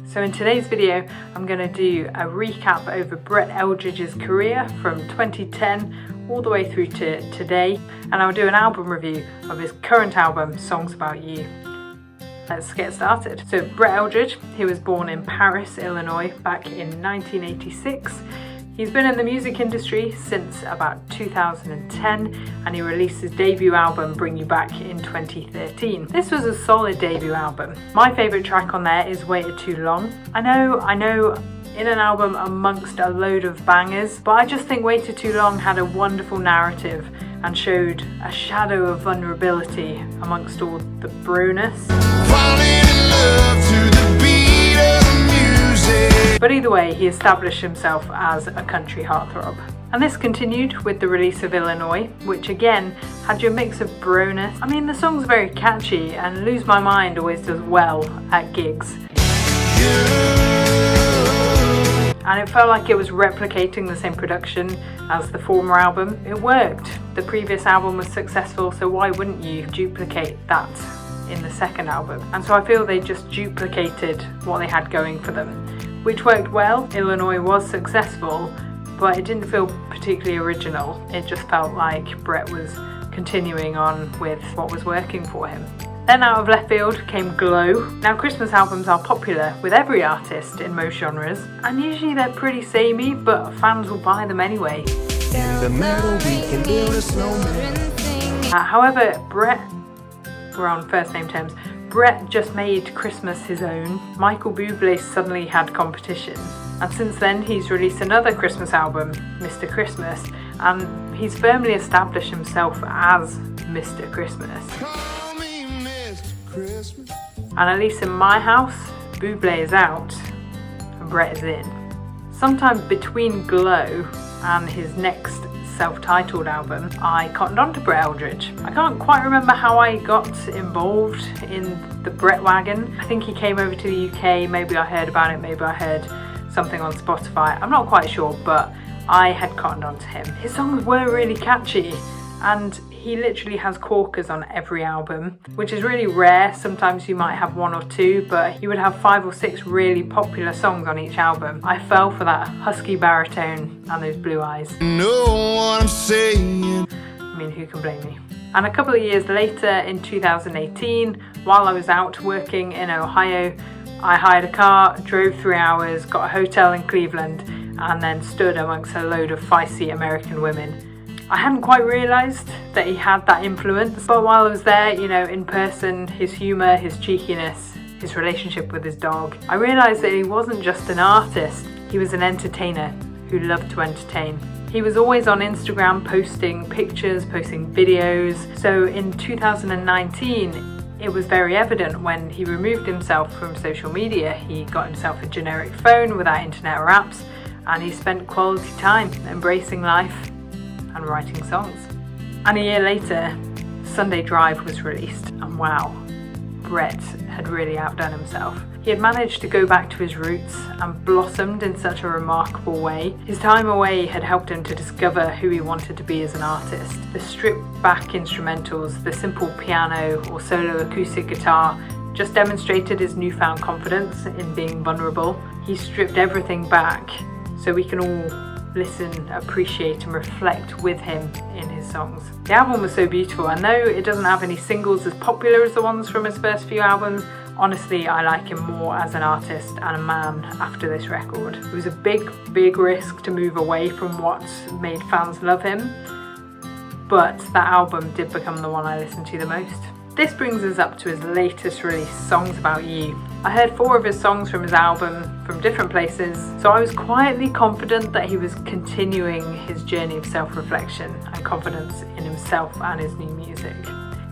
So in today's video, I'm going to do a recap over Brett Eldredge's career from 2010 all the way through to today, and I'll do an album review of his current album, Songs About You. Let's get started. So Brett Eldredge, he was born in Paris, Illinois back in 1986. He's been in the music industry since about 2010 and he released his debut album Bring You Back in 2013. This was a solid debut album. My favourite track on there is Waited Too Long. I know in an album amongst a load of bangers, but I just think Waited Too Long had a wonderful narrative and showed a shadow of vulnerability amongst all the broness. But either way, he established himself as a country heartthrob. And this continued with the release of Illinois, which again had your mix of broness. I mean, the song's very catchy and Lose My Mind always does well at gigs. And it felt like it was replicating the same production as the former album. It worked. The previous album was successful, so why wouldn't you duplicate that in the second album? And so I feel they just duplicated what they had going for them, which worked well. Illinois was successful, but it didn't feel particularly original. It just felt like Brett was continuing on with what was working for him. Then out of left field came Glow. Now Christmas albums are popular with every artist in most genres, and usually they're pretty samey, but fans will buy them anyway. In the middle we can build a snowman. However, Brett, we're on first name terms, Brett just made Christmas his own. Michael Bublé suddenly had competition, and since then he's released another Christmas album, Mr. Christmas, and he's firmly established himself as Mr. Christmas. And at least in my house, Bublé is out and Brett is in. Sometime between Glow and his next self-titled album, I cottoned on to Brett Eldredge. I can't quite remember how I got involved in the Brett wagon. I think he came over to the UK, maybe I heard about it, maybe I heard something on Spotify. I'm not quite sure, but I had cottoned on to him. His songs were really catchy, and he literally has corkers on every album, which is really rare. Sometimes you might have one or two, but he would have 5 or 6 really popular songs on each album. I fell for that husky baritone and those blue eyes. Know what I'm saying? I mean, who can blame me? And a couple of years later, in 2018, while I was out working in Ohio, I hired a car, drove 3 hours, got a hotel in Cleveland, and then stood amongst a load of feisty American women. I hadn't quite realised that he had that influence, but while I was there, in person, his humour, his cheekiness, his relationship with his dog, I realised that he wasn't just an artist, he was an entertainer who loved to entertain. He was always on Instagram posting pictures, posting videos, so in 2019, it was very evident when he removed himself from social media. He got himself a generic phone without internet or apps, and he spent quality time embracing life and writing songs. And a year later, Sunday Drive was released, and wow, Brett had really outdone himself. He had managed to go back to his roots and blossomed in such a remarkable way. His time away had helped him to discover who he wanted to be as an artist. The stripped back instrumentals, the simple piano or solo acoustic guitar just demonstrated his newfound confidence in being vulnerable. He stripped everything back so we can all listen, appreciate and reflect with him in his songs. The album was so beautiful, and though it doesn't have any singles as popular as the ones from his first few albums, honestly I like him more as an artist and a man after this record. It was a big risk to move away from what made fans love him, but that album did become the one I listened to the most. This brings us up to his latest release, Songs About You. I heard 4 of his songs from his album from different places, so I was quietly confident that he was continuing his journey of self-reflection and confidence in himself and his new music.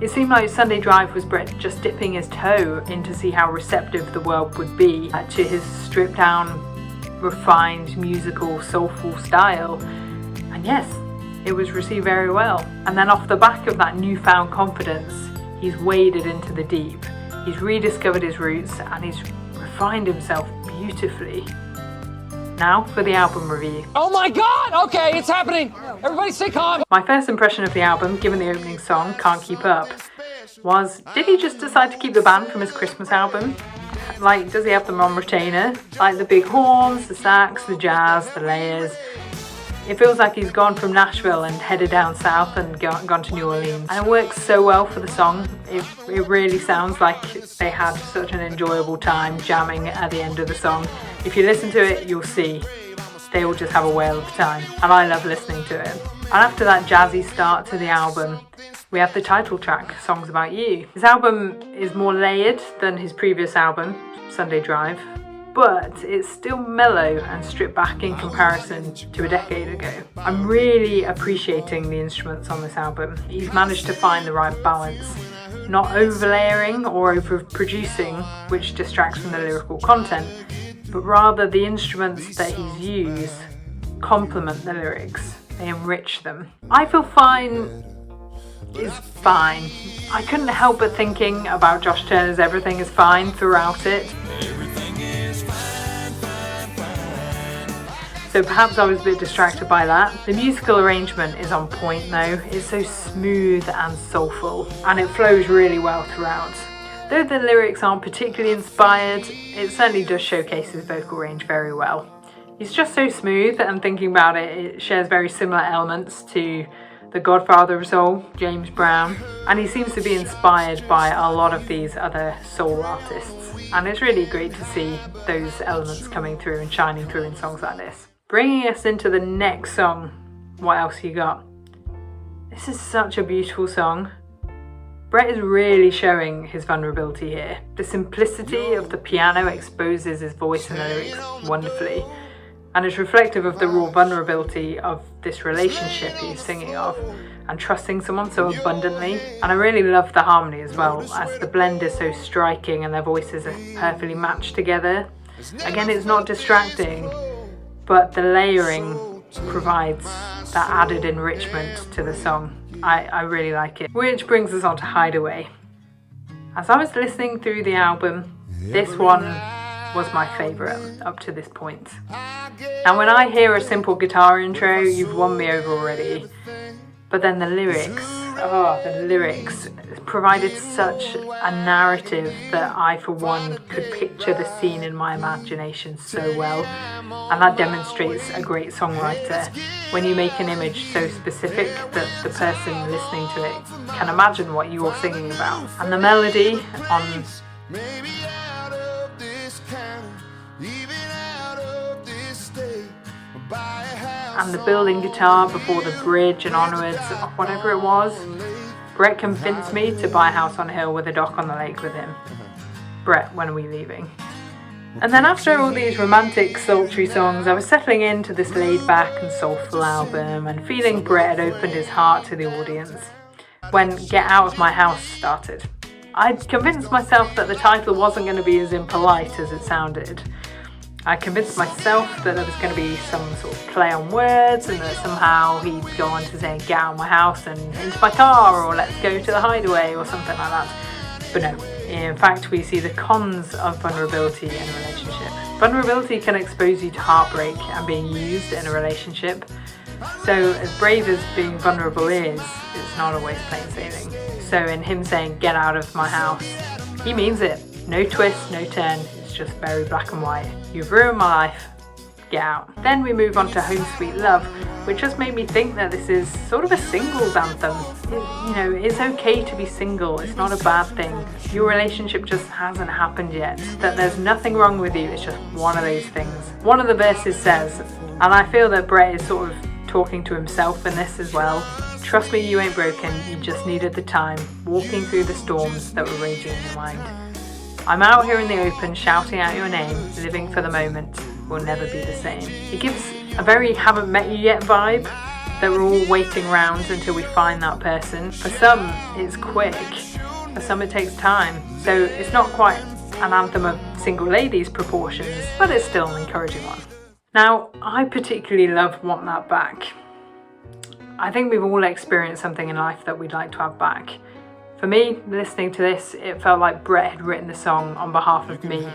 It seemed like Sunday Drive was Brett just dipping his toe in to see how receptive the world would be to his stripped down, refined, musical, soulful style. And yes, it was received very well. And then off the back of that newfound confidence, he's waded into the deep. He's rediscovered his roots and he's refined himself beautifully. Now for the album review. Oh my god! Okay, it's happening! Everybody stay calm! My first impression of the album, given the opening song, Can't Keep Up, was, did he just decide to keep the band from his Christmas album? Like, does he have them on retainer? Like the big horns, the sax, the jazz, the layers. It feels like he's gone from Nashville and headed down south and gone to New Orleans. And it works so well for the song. It really sounds like they had such an enjoyable time jamming at the end of the song. If you listen to it, you'll see they all just have a whale of a time. And I love listening to it. And after that jazzy start to the album, we have the title track, Songs About You. This album is more layered than his previous album, Sunday Drive, but it's still mellow and stripped back in comparison to a decade ago. I'm really appreciating the instruments on this album. He's managed to find the right balance, not overlayering or overproducing, which distracts from the lyrical content, but rather the instruments that he's used complement the lyrics. They enrich them. I Feel Fine is fine. I couldn't help but thinking about Josh Turner's Everything Is Fine throughout it. So perhaps I was a bit distracted by that. The musical arrangement is on point though. It's so smooth and soulful, and it flows really well throughout. Though the lyrics aren't particularly inspired, it certainly does showcase his vocal range very well. He's just so smooth, and thinking about it, it shares very similar elements to the godfather of soul, James Brown, and he seems to be inspired by a lot of these other soul artists. And it's really great to see those elements coming through and shining through in songs like this. Bringing us into the next song, What Else You Got? This is such a beautiful song. Brett is really showing his vulnerability here. The simplicity of the piano exposes his voice and the lyrics wonderfully, and it's reflective of the raw vulnerability of this relationship he's singing of, and trusting someone so abundantly. And I really love the harmony as well, as the blend is so striking and their voices are perfectly matched together. Again, it's not distracting, but the layering provides that added enrichment to the song. I really like it. Which brings us on to Hideaway. As I was listening through the album, this one was my favourite up to this point. And when I hear a simple guitar intro, you've won me over already. But then the lyrics provided such a narrative that I, for one, could picture the scene in my imagination so well. And that demonstrates a great songwriter when you make an image so specific that the person listening to it can imagine what you're singing about. And the melody on and the building guitar before the bridge and onwards, whatever it was, Brett convinced me to buy a house on a hill with a dock on the lake with him. Brett, when are we leaving? And then after all these romantic, sultry songs, I was settling into this laid-back and soulful album and feeling Brett had opened his heart to the audience when Get Out of My House started. I'd convinced myself that the title wasn't going to be as impolite as it sounded. I convinced myself that there was going to be some sort of play on words and that somehow he'd go on to say, get out of my house and into my car, or let's go to the Hideaway, or something like that. But no, in fact we see the cons of vulnerability in a relationship. Vulnerability can expose you to heartbreak and being used in a relationship. So as brave as being vulnerable is, it's not always plain sailing. So in him saying, get out of my house, he means it. No twist, no turn. Just very black and white. You've ruined my life, get out. Then we move on to Home Sweet Love, which just made me think that this is sort of a singles anthem. It's okay to be single, it's not a bad thing. Your relationship just hasn't happened yet, that there's nothing wrong with you, it's just one of those things. One of the verses says, and I feel that Brett is sort of talking to himself in this as well, trust me, you ain't broken, you just needed the time, walking through the storms that were raging in your mind. I'm out here in the open, shouting out your name, living for the moment, will never be the same. It gives a very haven't met you yet vibe, that we're all waiting around until we find that person. For some, it's quick. For some, it takes time. So it's not quite an anthem of single ladies proportions, but it's still an encouraging one. Now, I particularly love Want That Back. I think we've all experienced something in life that we'd like to have back. For me, listening to this, it felt like Brett had written the song on behalf of me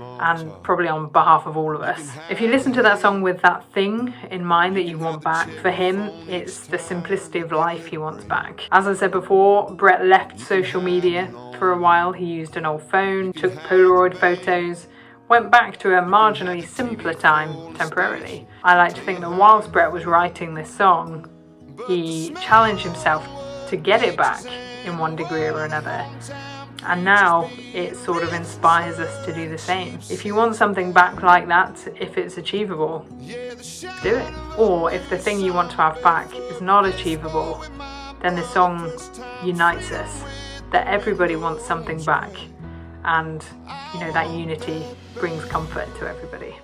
and probably on behalf of all of us. If you listen to that song with that thing in mind that you want back, for him, it's the simplicity of life he wants back. As I said before, Brett left social media for a while. He used an old phone, took Polaroid photos, went back to a marginally simpler time temporarily. I like to think that whilst Brett was writing this song, he challenged himself to get it back in one degree or another. And now it sort of inspires us to do the same. If you want something back like that, if it's achievable, do it. Or if the thing you want to have back is not achievable, then the song unites us, that everybody wants something back. And, that unity brings comfort to everybody.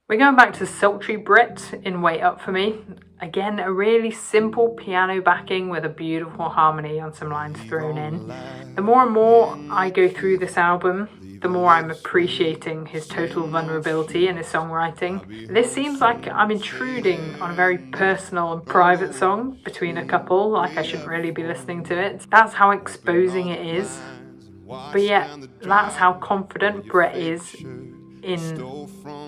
We're going back to sultry Brett in Wait Up For Me. Again, a really simple piano backing with a beautiful harmony on some lines thrown in. The more and more I go through this album, the more I'm appreciating his total vulnerability in his songwriting. This seems like I'm intruding on a very personal and private song between a couple, like I shouldn't really be listening to it. That's how exposing it is. But yet, that's how confident Brett is in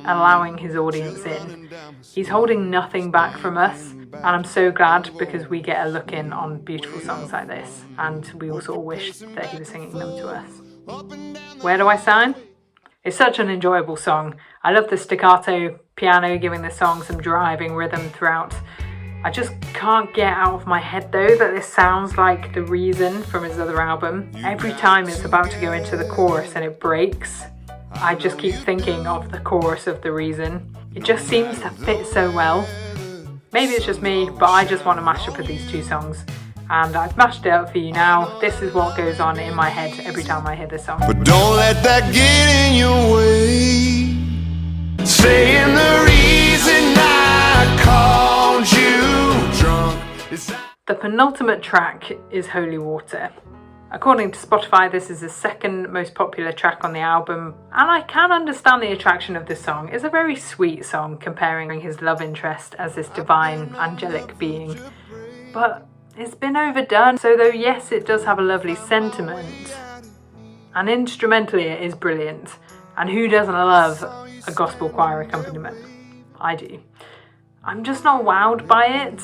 allowing his audience in. He's holding nothing back from us, and I'm so glad because we get a look in on beautiful songs like this, and we also wish that he was singing them to us. Where Do I Sign? It's such an enjoyable song. I love the staccato piano giving the song some driving rhythm throughout. I just can't get out of my head though that this sounds like The Reason from his other album. Every time it's about to go into the chorus and it breaks, I just keep thinking of the chorus of The Reason. It just seems to fit so well. Maybe it's just me, but I just want to mash up with these two songs. And I've mashed it up for you now. This is what goes on in my head every time I hear this song. But don't let that get in your way. Saying the reason I called you drunk is the penultimate track is Holy Water. According to Spotify, this is the second most popular track on the album, and I can understand the attraction of this song. It's a very sweet song comparing his love interest as this divine, angelic being. But it's been overdone, so though yes, it does have a lovely sentiment, and instrumentally it is brilliant. And who doesn't love a gospel choir accompaniment? I do. I'm just not wowed by it.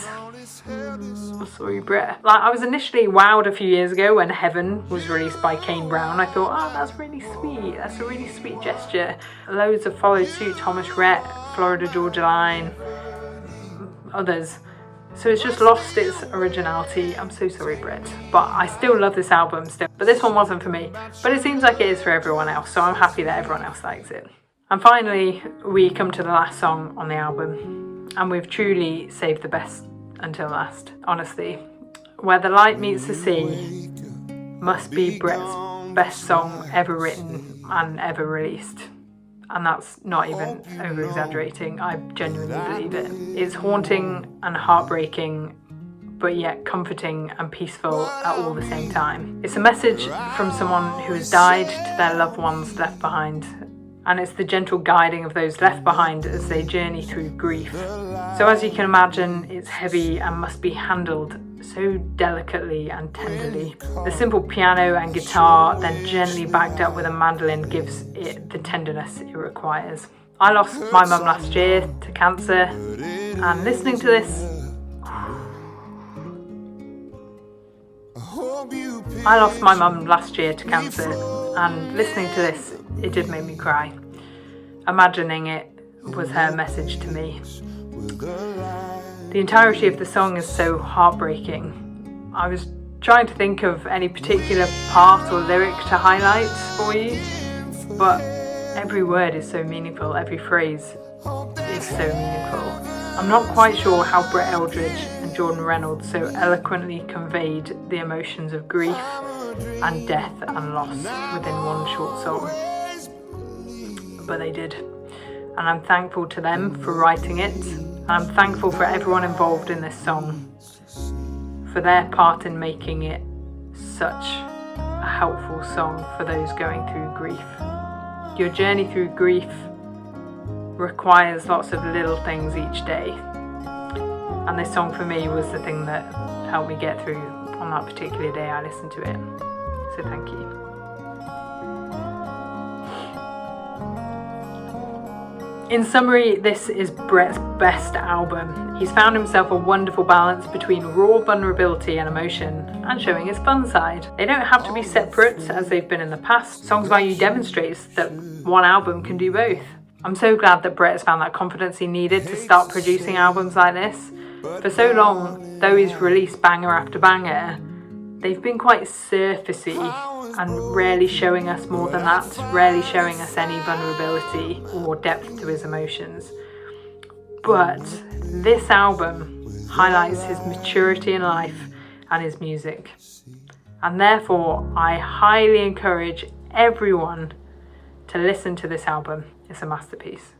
Sorry, Brett. I was initially wowed a few years ago when Heaven was released by Kane Brown. I thought, oh, that's really sweet. That's a really sweet gesture. Loads have followed suit. Thomas Rhett, Florida Georgia Line, others. So it's just lost its originality. I'm so sorry, Brett. But I still love this album still. But this one wasn't for me. But it seems like it is for everyone else. So I'm happy that everyone else likes it. And finally, we come to the last song on the album. And we've truly saved the best until last, honestly. Where the Light Meets the Sea must be Brett's best song ever written and ever released. And that's not even over-exaggerating. I genuinely believe it. It's haunting and heartbreaking, but yet comforting and peaceful at all the same time. It's a message from someone who has died to their loved ones left behind. And it's the gentle guiding of those left behind as they journey through grief. So as you can imagine, it's heavy and must be handled so delicately and tenderly. The simple piano and guitar, then gently backed up with a mandolin, gives it the tenderness it requires. I lost my mum last year to cancer, and listening to this, it did make me cry. Imagining it was her message to me. The entirety of the song is so heartbreaking. I was trying to think of any particular part or lyric to highlight for you, but every word is so meaningful, every phrase is so meaningful. I'm not quite sure how Brett Eldredge and Jordan Reynolds so eloquently conveyed the emotions of grief and death and loss within one short song, but they did. And I'm thankful to them for writing it, and I'm thankful for everyone involved in this song for their part in making it such a helpful song for those going through grief. Your journey through grief requires lots of little things each day, and this song for me was the thing that helped me get through on that particular day I listened to it. So thank you. In summary, this is Brett's best album. He's found himself a wonderful balance between raw vulnerability and emotion, and showing his fun side. They don't have to be separate as they've been in the past. Songs by You demonstrates that one album can do both. I'm so glad that Brett has found that confidence he needed to start producing albums like this. For so long, though he's released banger after banger, they've been quite surfacey and rarely showing us more than that, rarely showing us any vulnerability or depth to his emotions. But this album highlights his maturity in life and his music. And therefore, I highly encourage everyone to listen to this album. It's a masterpiece.